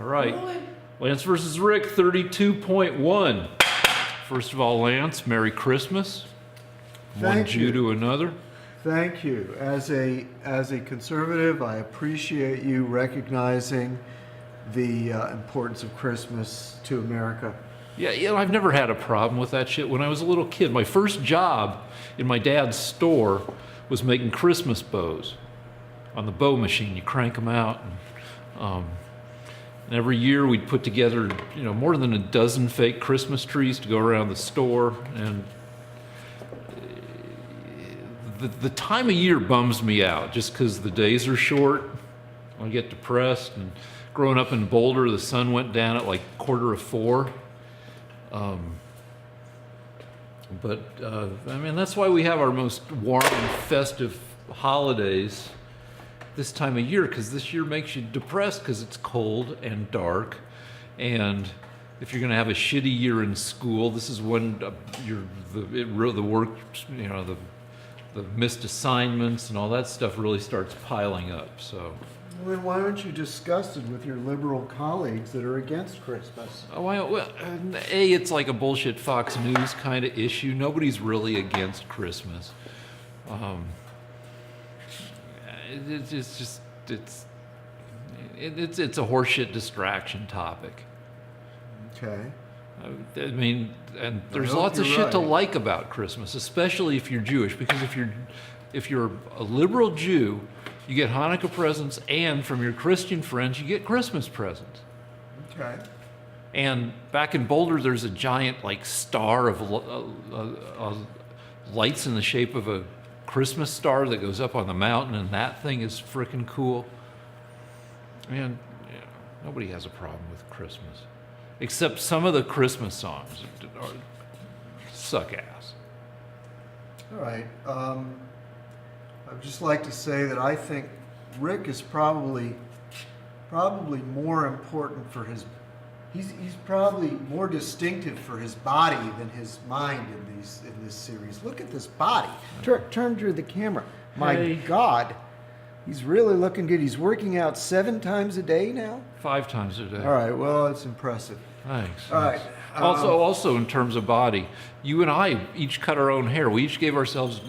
right. Really? Lance versus Rick, 32.1. First of all, Lance, Merry Christmas. One Jew to another. Thank you. As a conservative, I appreciate you recognizing the importance of Christmas to America. Yeah, I've never had a problem with that shit. When I was a little kid, my first job in my dad's store was making Christmas bows on the bow machine. You crank them out, and every year we'd put together, more than a dozen fake Christmas trees to go around the store. And the time of year bums me out just because the days are short. I get depressed. And growing up in Boulder, the sun went down at like 3:45. That's why we have our most warm and festive holidays this time of year, because this year makes you depressed because it's cold and dark. And if you're going to have a shitty year in school, this is when the work, the missed assignments and all that stuff really starts piling up. So. Well, then why aren't you disgusted with your liberal colleagues that are against Christmas? It's like a bullshit Fox News kind of issue. Nobody's really against Christmas. It's a horseshit distraction topic. Okay. And there's lots of shit to like about Christmas, especially if you're Jewish, because if you're a liberal Jew, you get Hanukkah presents, and from your Christian friends, you get Christmas presents. Okay. And back in Boulder, there's a giant star of lights in the shape of a Christmas star that goes up on the mountain, and that thing is frickin' cool. And nobody has a problem with Christmas, except some of the Christmas songs suck ass. All right. I'd just like to say that I think Rick is probably more important for his. He's probably more distinctive for his body than his mind in this series. Look at this body. Turn to the camera. My God, he's really looking good. He's working out 7 times a day now. 5 times a day. All right. Well, it's impressive. Thanks. All right. Also, in terms of body, you and I each cut our own hair. We each gave ourselves.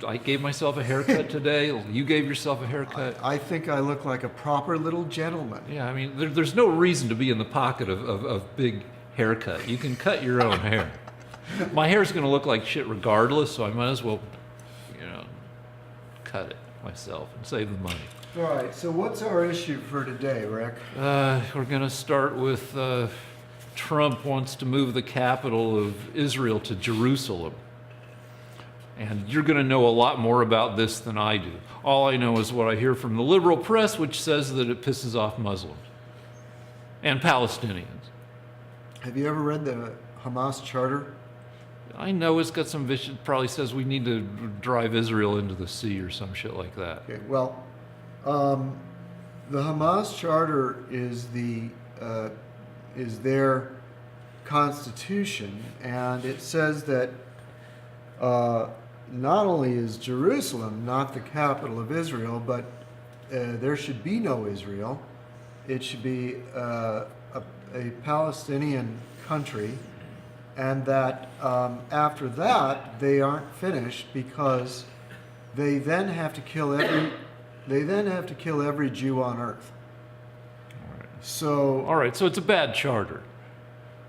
I gave myself a haircut today. You gave yourself a haircut. I think I look like a proper little gentleman. Yeah, there's no reason to be in the pocket of big haircut. You can cut your own hair. My hair's going to look like shit regardless, so I might as well, cut it myself and save the money. All right. So what's our issue for today, Rick? We're going to start with Trump wants to move the capital of Israel to Jerusalem. And you're going to know a lot more about this than I do. All I know is what I hear from the liberal press, which says that it pisses off Muslims and Palestinians. Have you ever read the Hamas charter? I know it's got some vicious, probably says we need to drive Israel into the sea or some shit like that. Okay, well, the Hamas charter is their constitution, and it says that not only is Jerusalem not the capital of Israel, but there should be no Israel. It should be a Palestinian country, and that after that they aren't finished because they then have to kill every Jew on earth. All right, so it's a bad charter.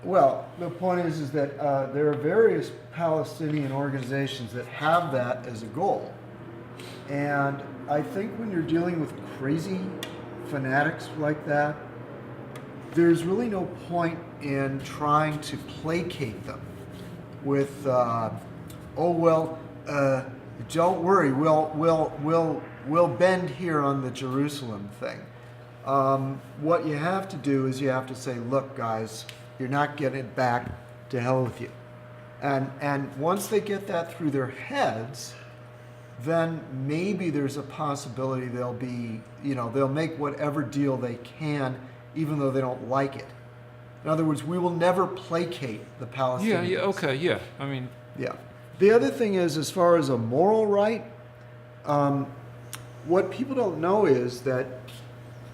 Well, the point is that there are various Palestinian organizations that have that as a goal. And I think when you're dealing with crazy fanatics like that, there's really no point in trying to placate them with, don't worry, we'll bend here on the Jerusalem thing. What you have to do is you have to say, look, guys, you're not getting it back, to hell with you. And once they get that through their heads, then maybe there's a possibility they'll make whatever deal they can, even though they don't like it. In other words, we will never placate the Palestinians. Yeah, okay, yeah. Yeah. The other thing is, as far as a moral right, what people don't know is that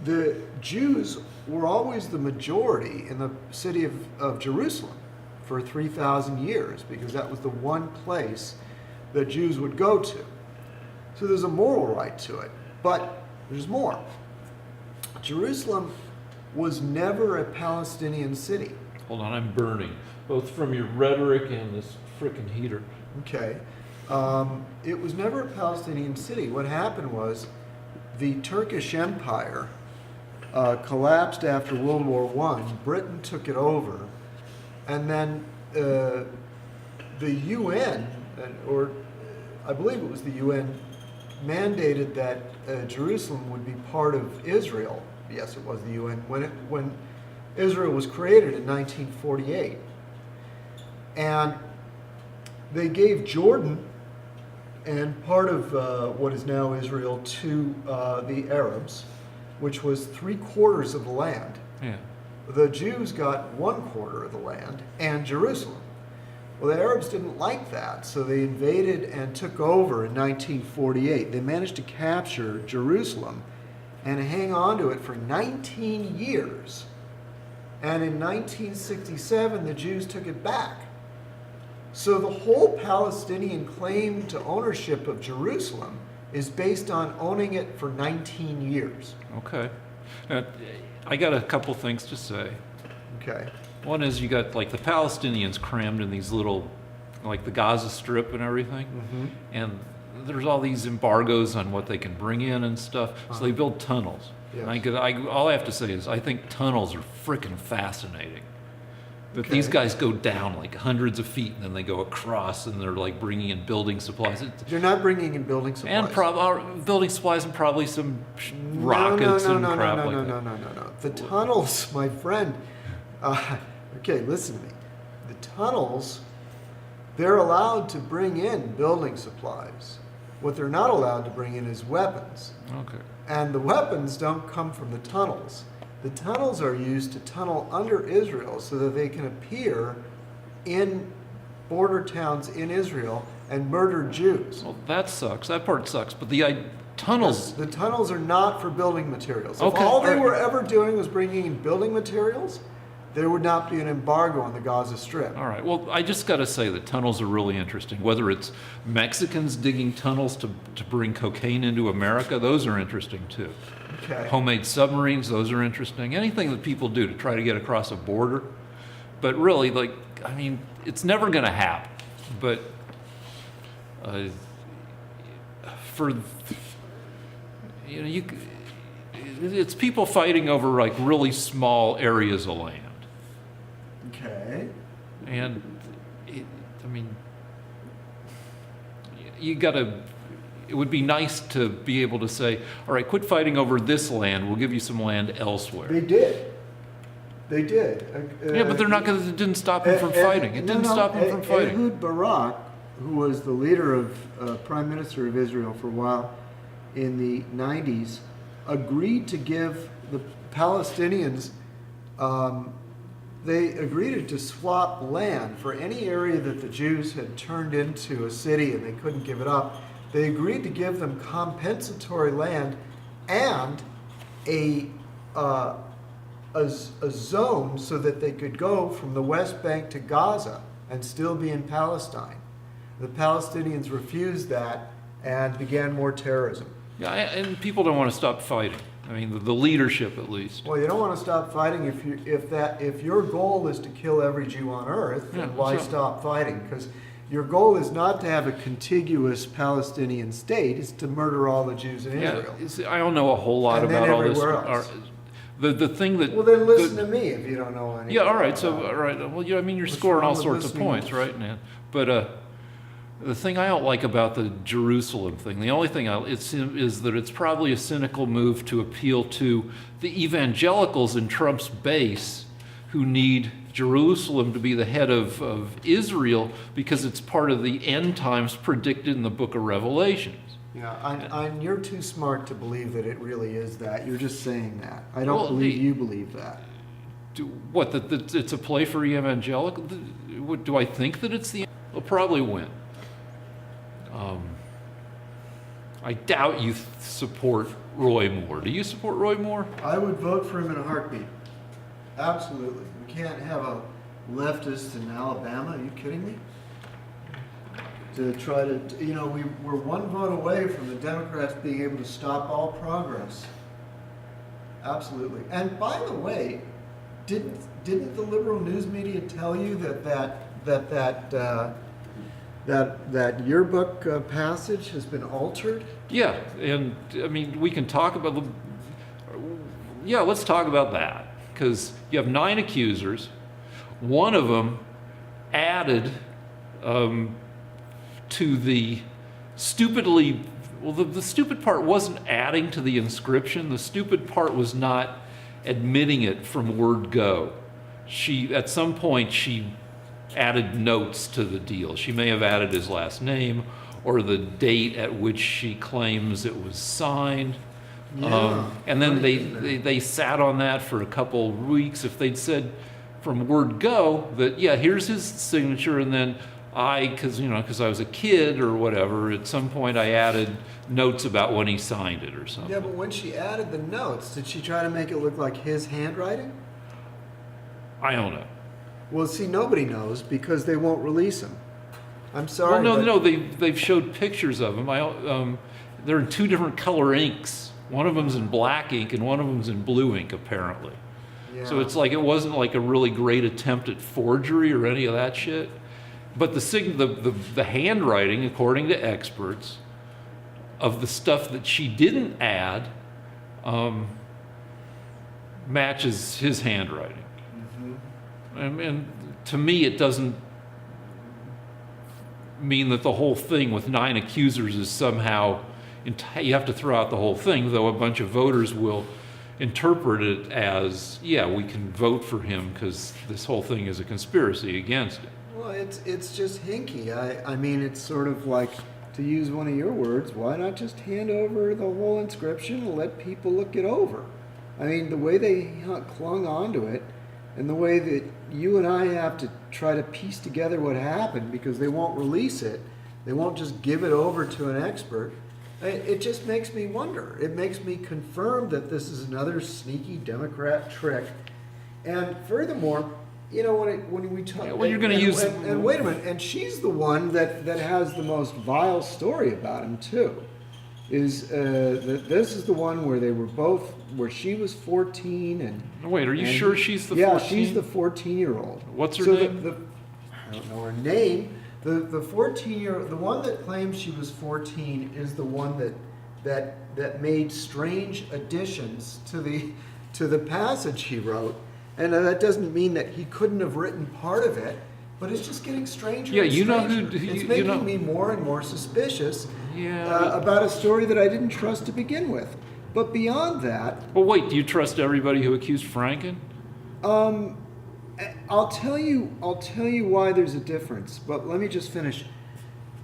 the Jews were always the majority in the city of Jerusalem for 3,000 years, because that was the one place that Jews would go to. So there's a moral right to it. But there's more. Jerusalem was never a Palestinian city. Hold on, I'm burning, both from your rhetoric and this frickin' heater. Okay. It was never a Palestinian city. What happened was the Turkish Empire collapsed after World War I. Britain took it over. And then the UN, or I believe it was the UN, mandated that Jerusalem would be part of Israel. Yes, it was the UN, when Israel was created in 1948. And they gave Jordan and part of what is now Israel to the Arabs, which was 3/4 of the land. Yeah. The Jews got 1/4 of the land and Jerusalem. Well, the Arabs didn't like that, so they invaded and took over in 1948. They managed to capture Jerusalem and hang on to it for 19 years. And in 1967, the Jews took it back. So the whole Palestinian claim to ownership of Jerusalem is based on owning it for 19 years. Okay. I got a couple things to say. Okay. One is you got like the Palestinians crammed in these little, like the Gaza Strip and everything. Mm-hmm. And there's all these embargoes on what they can bring in and stuff. So they build tunnels. Yes. And all I have to say is I think tunnels are freaking fascinating. That Okay. these guys go down like hundreds of feet and then they go across and they're like bringing in building supplies. They're not bringing in building supplies. And building supplies and probably some rockets and crap like that. No. The tunnels, my friend. Okay, listen to me. The tunnels, they're allowed to bring in building supplies. What they're not allowed to bring in is weapons. Okay. And the weapons don't come from the tunnels. The tunnels are used to tunnel under Israel so that they can appear in border towns in Israel and murder Jews. Well, that sucks. That part sucks. But the tunnels. The tunnels are not for building materials. If Okay, all they all right. were ever doing was bringing in building materials, there would not be an embargo on the Gaza Strip. All right. Well, I just got to say that tunnels are really interesting. Whether it's Mexicans digging tunnels to bring cocaine into America, those are interesting too. Okay. Homemade submarines, those are interesting. Anything that people do to try to get across a border. But really, like, I mean, it's never going to happen. But it's people fighting over like really small areas of land. Okay. And it would be nice to be able to say, all right, quit fighting over this land. We'll give you some land elsewhere. They did. They did. Yeah, but they're not going to, it didn't stop them from fighting. It didn't stop them from fighting. Ehud Barak, who was the leader of Prime Minister of Israel for a while in the 90s, agreed to give the Palestinians, they agreed to swap land for any area that the Jews had turned into a city and they couldn't give it up. They agreed to give them compensatory land and a zone so that they could go from the West Bank to Gaza and still be in Palestine. The Palestinians refused that and began more terrorism. Yeah, and people don't want to stop fighting. I mean, the leadership at least. Well, you don't want to stop fighting if your goal is to kill every Jew on earth, then Yeah, why so- stop fighting? Because your goal is not to have a contiguous Palestinian state; it's to murder all the Jews in Yeah, Israel. I don't know a whole lot And then about all this. everywhere else. The thing that. Well, then listen to me if you don't know anything. Yeah, all right. So, about it. all right. Well, I mean, you're What's scoring wrong all with sorts of listening? points, right, man? But the thing I don't like about the Jerusalem thing, the only thing is that it's probably a cynical move to appeal to the evangelicals in Trump's base who need Jerusalem to be the head of Israel because it's part of the end times predicted in the book of Revelations. Yeah, you're too smart to believe that it really is that. You're just saying that. I don't Well, believe you believe that. That it's a play for evangelical? Do I think that it's the? They'll probably win. I doubt you support Roy Moore. Do you support Roy Moore? I would vote for him in a heartbeat. Absolutely. We can't have a leftist in Alabama. Are you kidding me? To try to, we're one vote away from the Democrats being able to stop all progress. Absolutely. And by the way, didn't the liberal news media tell you that yearbook passage has been altered? Yeah, and I mean, we can talk about yeah, let's talk about that, because you have 9 accusers. One of them added to the stupidly, well, the stupid part wasn't adding to the inscription. The stupid part was not admitting it from word go. At some point, she added notes to the deal. She may have added his last name or the date at which she claims it was signed. Yeah, and then they sat on that for a couple weeks. If they'd said from word go that, yeah, here's his signature, and then because I was a kid or whatever, at some point I added notes about when he signed it or something. Yeah, but when she added the notes, did she try to make it look like his handwriting? I don't know. Well, see, nobody knows because they won't release him. I'm sorry. Well, no, they've showed pictures of him. They're in 2 different color inks. One of them's in black ink and one of them's in blue ink, apparently. Yeah. So it's like it wasn't like a really great attempt at forgery or any of that shit. But the handwriting, according to experts, of the stuff that she didn't add, matches his handwriting. Mm-hmm. And to me, it doesn't mean that the whole thing with 9 accusers is somehow, you have to throw out the whole thing, though a bunch of voters will interpret it as, yeah, we can vote for him because this whole thing is a conspiracy against it. Well, it's just hinky. I mean, it's sort of like, to use one of your words, why not just hand over the whole inscription and let people look it over? I mean, the way they clung onto it, and the way that you and I have to try to piece together what happened because they won't release it, they won't just give it over to an expert, it just makes me wonder. It makes me confirm that this is another sneaky Democrat trick. And furthermore, when we talk, well, you're going to use, and wait a minute, and she's the one that has the most vile story about him too. Is that this is the one where she was 14 and wait, are you sure she's the 14? Yeah, she's the 14-year-old. What's her name? I don't know her name. The 14-year-old, the one that claims she was 14 is the one that made strange additions to the passage he wrote. And that doesn't mean that he couldn't have written part of it, but it's just getting stranger. Yeah, and you know stranger. who. It's making me more and more suspicious. Yeah. About a story that I didn't trust to begin with. But beyond that, well, wait. Do you trust everybody who accused Franken? I'll tell you why there's a difference. But let me just finish.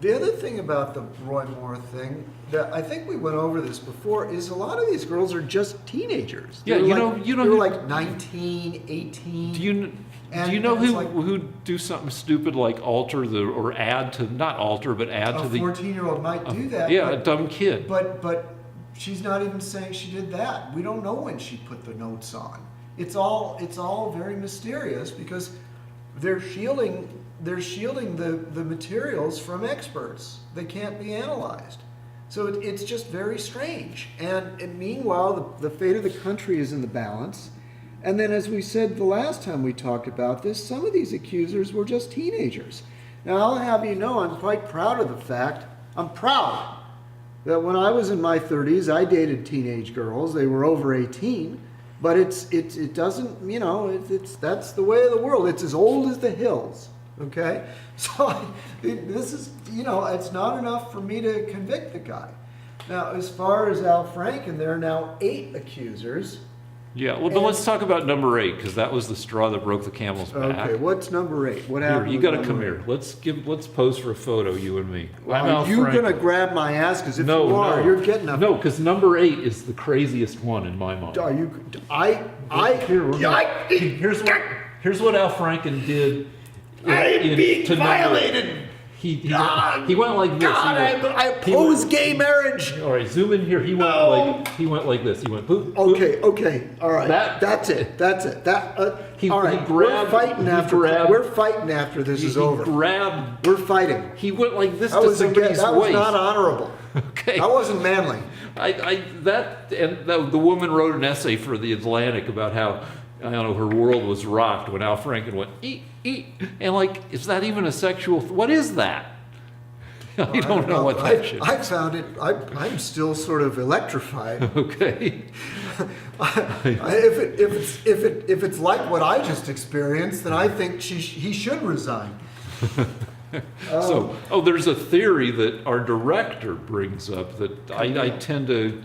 The other thing about the Roy Moore thing, that I think we went over this before, is a lot of these girls are just teenagers. Yeah, they were like 19, 18. Do you know who do something stupid like alter or add to, not alter, but add to the... A 14-year-old might do that. Yeah, a dumb kid. But she's not even saying she did that. We don't know when she put the notes on. It's all very mysterious because they're shielding the materials from experts. They can't be analyzed. So it's just very strange. And meanwhile, the fate of the country is in the balance. And then, as we said the last time we talked about this, some of these accusers were just teenagers. Now, I'll have you know, I'm quite proud of the fact, I'm proud that when I was in my 30s, I dated teenage girls. They were over 18. But it doesn't, that's the way of the world. It's as old as the hills, okay? So this is, it's not enough for me to convict the guy. Now, as far as Al Franken, there are now 8 accusers. Yeah, well, but let's talk about number 8, because that was the straw that broke the camel's back. Okay, what's number 8? What happened? Here, you got to come here. Let's pose for a photo, you and me. Are you going to grab my ass? Because if you are, you're getting up. No, because number 8 is the craziest one in my mind. Are you? Here's what Al Franken did. I'm being violated. he went like this. God, I he oppose went- gay marriage. All right, zoom in here. He went like this. He went boop. Okay, all right. That- that's it. All right, we're fighting after this is over. Grabbed. We're fighting. He went like this That to was somebody's that was waist. not honorable. Okay. That wasn't manly. The woman wrote an essay for the Atlantic about how, I don't know, her world was rocked when Al Franken went eat, and like, is that even a sexual? What is that? I don't know what that should. I found it. I'm still sort of electrified. Okay. If it's like what I just experienced, then I think he should resign. There's a theory that our director brings up that I tend to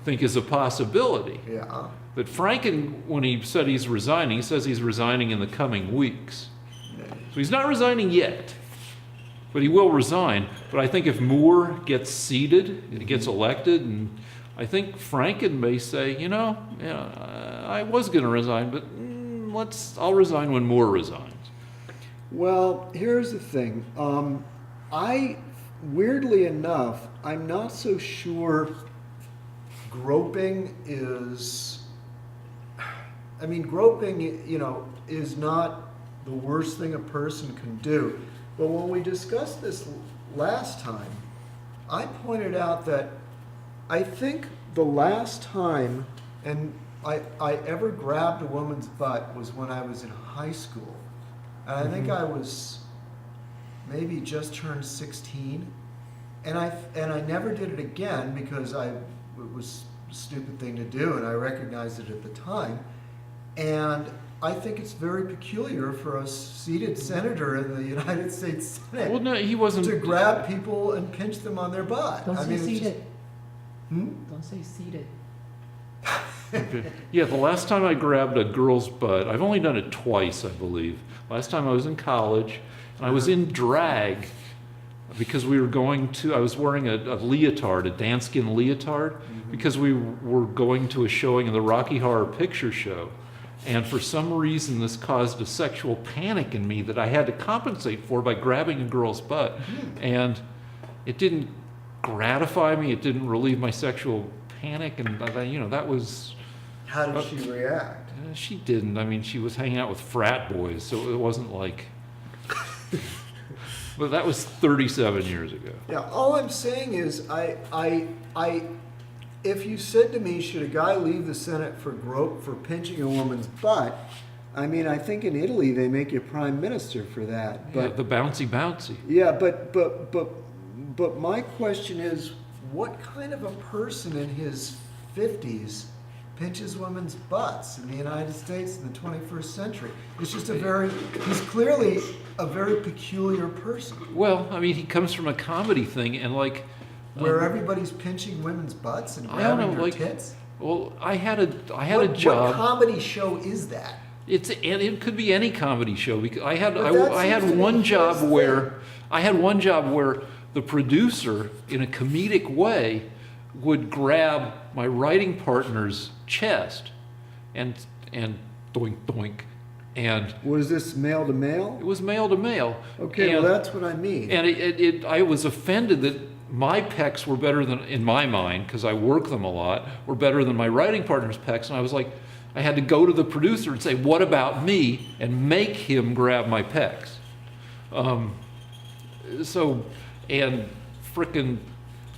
think is a possibility. Yeah. That Franken, when he said he's resigning, he says he's resigning in the coming weeks. So he's not resigning yet, but he will resign. But I think if Moore gets seated and gets elected, and I think Franken may say, I was going to resign, but I'll resign when Moore resigns. Well, here's the thing. Weirdly enough, I'm not so sure groping is. I mean, groping, is not the worst thing a person can do. But when we discussed this last time, I pointed out that I think the last time I ever grabbed a woman's butt was when I was in high school. And I think I was maybe just turned 16. And I never did it again because it was a stupid thing to do, and I recognized it at the time. And I think it's very peculiar for a seated senator in the United States Senate Well, no, he wasn't. to grab people and pinch them on their butt. Don't say it's seated. Just- Don't say seated. Yeah, the last time I grabbed a girl's butt, I've only done it twice, I believe. Last time I was in college, and I was in drag because I was wearing a leotard, a danskin leotard, because we were going to a showing of the Rocky Horror Picture Show. And for some reason, this caused a sexual panic in me that I had to compensate for by grabbing a girl's butt. And it didn't gratify me, it didn't relieve my sexual panic, and that was... How did she react? She didn't. I mean, she was hanging out with frat boys, so it wasn't like... But that was 37 years ago. Yeah, all I'm saying is, if you said to me, should a guy leave the Senate for pinching a woman's butt, I mean, I think in Italy they make you prime minister for that. But Yeah, the bouncy. yeah, but my question is, what kind of a person in his 50s pinches women's butts in the United States in the 21st century? It's just he's clearly a very peculiar person. Well, I mean, he comes from a comedy thing, and like... Where everybody's pinching women's butts and I don't grabbing know, their like... tits? Well, I had a What job... comedy show is that? It could be any comedy show, because I had But that I had seems to one be job his where the producer, in a comedic way, would grab my writing partner's chest and doink doink, and Was this male to male? it was male to male. Okay, and, well that's what I mean. and I was offended that my pecs were better than, in my mind, because I work them a lot, were better than my writing partner's pecs, and I was like, I had to go to the producer and say, what about me, and make him grab my pecs.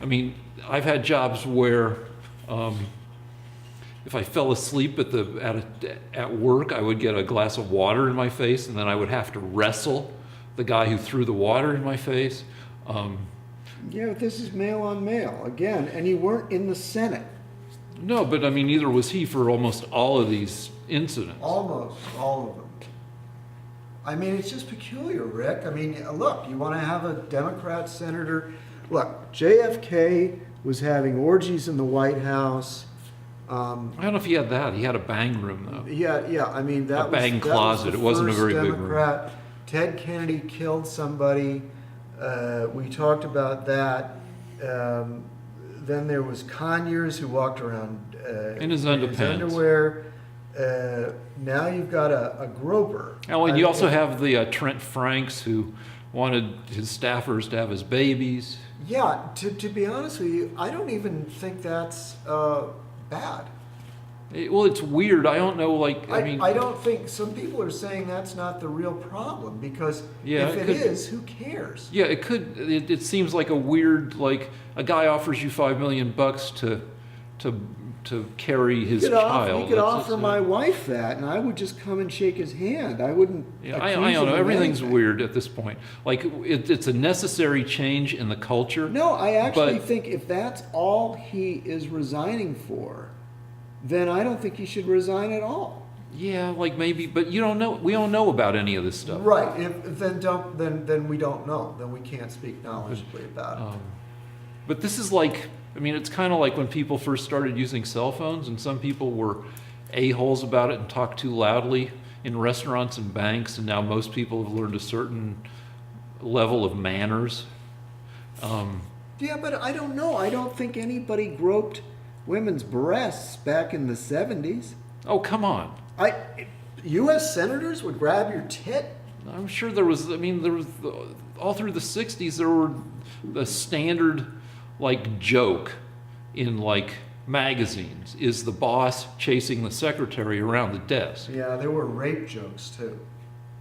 I mean, I've had jobs where if I fell asleep at work, I would get a glass of water in my face, and then I would have to wrestle the guy who threw the water in my face. Yeah, but this is male on male again, and you weren't in the Senate. No, but I mean, neither was he for almost all of these incidents. Almost all of them. I mean, it's just peculiar, Rick. I mean, look, you want to have a Democrat senator. Look, JFK was having orgies in the White House. I don't know if he had that. He had a bang room, though. Yeah. I mean, that A bang was, closet. That was It the wasn't a first very big room. Democrat. Ted Kennedy killed somebody. We talked about that. Then there was Conyers who walked around In his underpants. underwear. Now you've got a groper. Oh, and you also have the Trent Franks who wanted his staffers to have his babies. Yeah, to be honest with you, I don't even think that's bad. Well, it's weird. I don't know, like, I mean... I don't think, some people are saying that's not the real problem, because Yeah, if it it could be. is, who cares? Yeah, it could. It seems like a weird, like a guy offers you $5 million to carry his child. He could That's offer my wife that, and I would just come and shake his hand. I wouldn't. Yeah, accuse I don't him know. of Everything's anything. weird at this point. Like it's a necessary change in the culture. No, I actually but- think if that's all he is resigning for, then I don't think he should resign at all. Yeah, like maybe, but you don't know. We don't know about any of this stuff. Right. Then we don't know. Then we can't speak knowledgeably about it. But this is like, I mean, it's kind of like when people first started using cell phones, and some people were a-holes about it and talked too loudly in restaurants and banks, and now most people have learned a certain level of manners. Yeah, but I don't know. I don't think anybody groped women's breasts back in the 70s. Oh, come on. U.S. senators would grab your tit? I'm sure there was, I mean, there was, all through the 60s, there were the standard, like, joke in, like, magazines is the boss chasing the secretary around the desk. Yeah, there were rape jokes, too.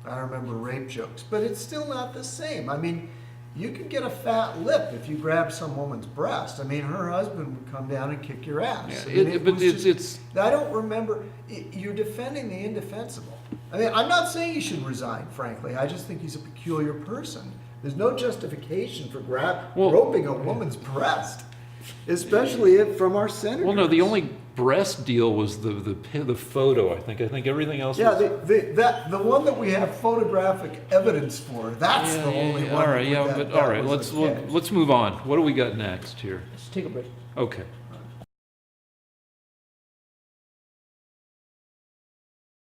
I remember rape jokes. But it's still not the same. I mean, you can get a fat lip if you grab some woman's breast. I mean, her husband would come down and kick your ass. Yeah, I mean, but was it's I don't remember. You're defending the indefensible. I mean, I'm not saying he should resign, frankly. I just think he's a peculiar person. There's no justification for groping a woman's breast, especially from our senators. well, no, the only breast deal was the photo. I think everything else. Yeah, was, the one that we have photographic evidence for. That's the only one. All right, yeah, that- but that all right, was let's a catch. move on. What do we got next here? Let's take a break. Okay.